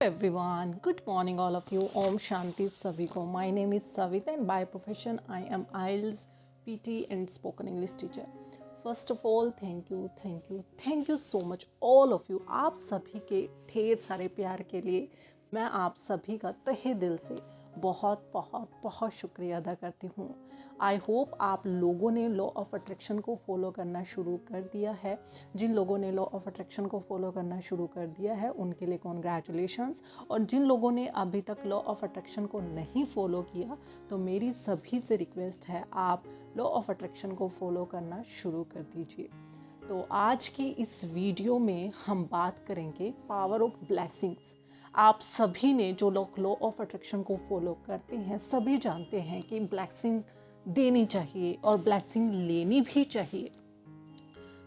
Everyone, good morning all of you. Om Shanti सभी को. My name is Savit and by profession I am IELTS PT and spoken English teacher. First of all, thank you so much all of you. आप सभी के ढेर सारे प्यार के लिए मैं आप सभी का तहे दिल से बहुत बहुत बहुत शुक्रिया अदा करती हूँ. आई होप आप लोगों ने लॉ ऑफ अट्रैक्शन को फॉलो करना शुरू कर दिया है. जिन लोगों ने लॉ ऑफ अट्रैक्शन को फॉलो करना शुरू कर दिया है उनके लिए कॉन्ग्रेचुलेशंस. और जिन लोगों ने अभी तक लॉ ऑफ अट्रैक्शन को नहीं फॉलो किया तो मेरी सभी से रिक्वेस्ट है आप लॉ ऑफ अट्रैक्शन को फॉलो करना शुरू कर दीजिए. तो आज की इस वीडियो में हम बात करेंगे पावर ऑफ ब्लेसिंग्स. आप सभी ने जो लोग लॉ ऑफ अट्रैक्शन को फॉलो करते हैं सभी जानते हैं कि ब्लेसिंग देनी चाहिए और ब्लेसिंग लेनी भी चाहिए.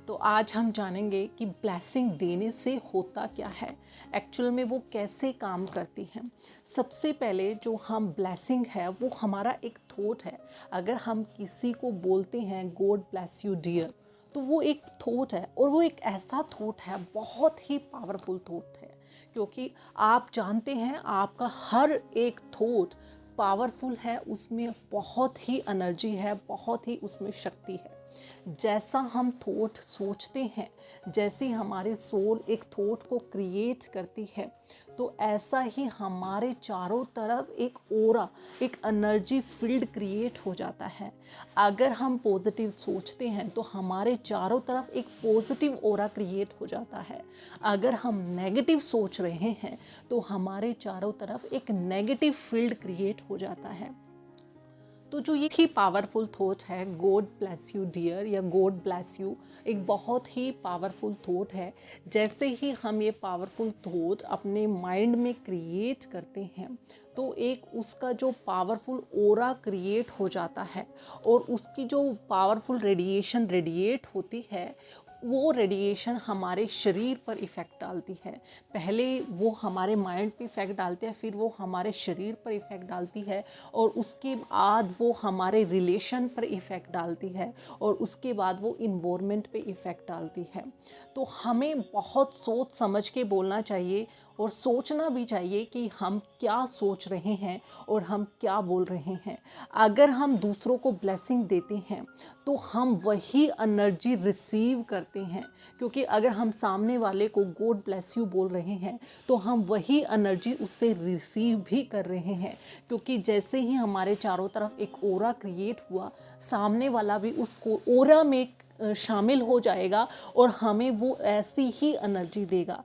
तो आज हम जानेंगे कि ब्लेसिंग देने से होता क्या है, एक्चुअल में वो कैसे काम करती है. सबसे पहले जो हम ब्लेसिंग है वो हमारा एक थॉट है. अगर हम किसी को बोलते हैं गॉड ब्लेस यू डियर तो वो एक थॉट है और वो एक ऐसा थॉट है, बहुत ही पावरफुल थॉट है. क्योंकि आप जानते हैं आपका हर एक थॉट पावरफुल है, उसमें बहुत ही एनर्जी है, बहुत ही उसमें शक्ति है. जैसा हम थॉट सोचते हैं, जैसे हमारे सोल एक थॉट को क्रिएट करती है तो ऐसा ही हमारे चारों तरफ एक ओरा, एक एनर्जी फील्ड क्रिएट हो जाता है. अगर हम पॉजिटिव सोचते हैं तो हमारे चारों तरफ एक पॉजिटिव ओरा क्रिएट हो जाता है. अगर हम नेगेटिव सोच रहे हैं तो हमारे चारों तरफ एक नेगेटिव फील्ड क्रिएट हो जाता है. तो जो ये ही पावरफुल थॉट है गॉड ब्लेस यू डियर या गॉड ब्लेस यू, एक बहुत ही पावरफुल थॉट है. जैसे ही हम ये पावरफुल थॉट अपने माइंड में क्रिएट करते हैं तो एक उसका जो पावरफुल ओरा क्रिएट हो जाता है और उसकी जो पावरफुल रेडिएशन रेडिएट होती है वो रेडिएशन हमारे शरीर पर इफ़ेक्ट डालती है. पहले वो हमारे माइंड पे इफ़ेक्ट डालती है, फिर वो हमारे शरीर पर इफ़ेक्ट डालती है और उसके बाद वो हमारे रिलेशन पर इफ़ेक्ट डालती है और उसके बाद वो इन्वायरमेंट पे इफ़ेक्ट डालती है. तो हमें बहुत सोच समझ के बोलना चाहिए और सोचना भी चाहिए कि हम क्या सोच रहे हैं और हम क्या बोल रहे हैं. अगर हम दूसरों को ब्लेसिंग देते हैं तो हम वही एनर्जी रिसीव करते हैं. क्योंकि अगर हम सामने वाले को गॉड ब्लेस यू बोल रहे हैं तो हम वही एनर्जी उससे रिसीव भी कर रहे हैं. क्योंकि जैसे ही हमारे चारों तरफ एक ओरा क्रिएट हुआ, सामने वाला भी उस ओरा में शामिल हो जाएगा और हमें वो ऐसी ही एनर्जी देगा.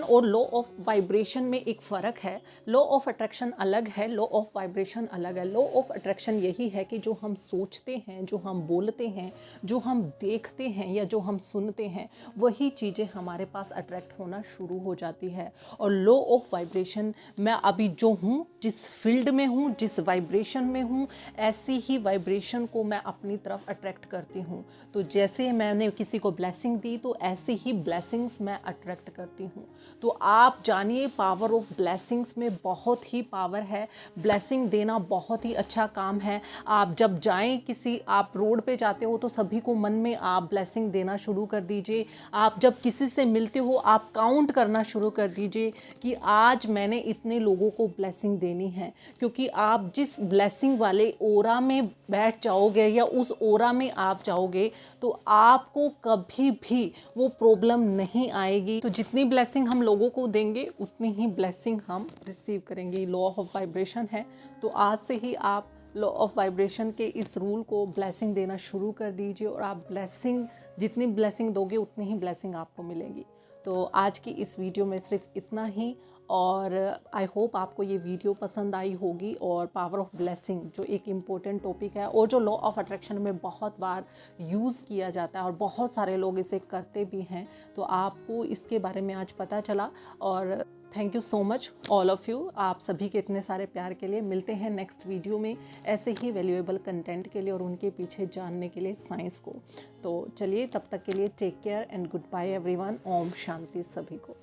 और लॉ ऑफ वाइब्रेशन में एक फ़र्क है. लॉ ऑफ अट्रैक्शन अलग है, लॉ ऑफ वाइब्रेशन अलग है. लॉ ऑफ अट्रैक्शन यही है कि जो हम सोचते हैं, जो हम बोलते हैं, जो हम देखते हैं या जो हम सुनते हैं वही चीज़ें हमारे पास अट्रैक्ट होना शुरू हो जाती है. और लॉ ऑफ वाइब्रेशन, मैं अभी जो हूँ, जिस फील्ड में हूँ, जिस वाइब्रेशन में हूँ, ऐसी ही वाइब्रेशन को मैं अपनी तरफ अट्रैक्ट करती हूँ. तो जैसे मैंने किसी को ब्लेसिंग दी तो ऐसी ही ब्लेसिंग्स मैं अट्रैक्ट करती हूँ. तो आप जानिए पावर ऑफ ब्लेसिंग्स में बहुत ही पावर है. ब्लेसिंग देना बहुत ही अच्छा काम है. आप जब जाएं किसी, आप रोड पे जाते हो तो सभी को मन में आप ब्लेसिंग देना शुरू कर दीजिए. आप जब किसी से मिलते हो आप काउंट करना शुरू कर दीजिए कि आज मैंने इतने लोगों को ब्लेसिंग देनी है. क्योंकि आप जिस ब्लेसिंग वाले ओरा में बैठ जाओगे या उस ओरा में आप जाओगे तो आपको कभी भी वो प्रॉब्लम नहीं आएगी. तो जितनी ब्लेसिंग हम लोगों को देंगे उतनी ही ब्लेसिंग हम रिसीव करेंगे. लॉ ऑफ वाइब्रेशन है. तो आज से ही आप लॉ ऑफ वाइब्रेशन के इस रूल को ब्लेसिंग देना शुरू कर दीजिए और आप ब्लेसिंग, जितनी ब्लेसिंग दोगे उतनी ही ब्लेसिंग आपको मिलेगी. तो आज की इस वीडियो में सिर्फ इतना ही और आई होप आपको ये वीडियो पसंद आई होगी. और पावर ऑफ ब्लेसिंग जो एक इम्पोर्टेंट टॉपिक है और जो लॉ ऑफ अट्रैक्शन में बहुत बार यूज़ किया जाता है और बहुत सारे लोग इसे करते भी हैं, तो आपको इसके बारे में आज पता चला. और thank you so much all of you. आप सभी के इतने सारे प्यार के लिए. मिलते हैं नेक्स्ट वीडियो में ऐसे ही वैल्यूएबल कंटेंट के लिए और उनके पीछे जानने के लिए साइंस को. तो चलिए तब तक के लिए take care and good bye everyone. ओम शांति सभी को.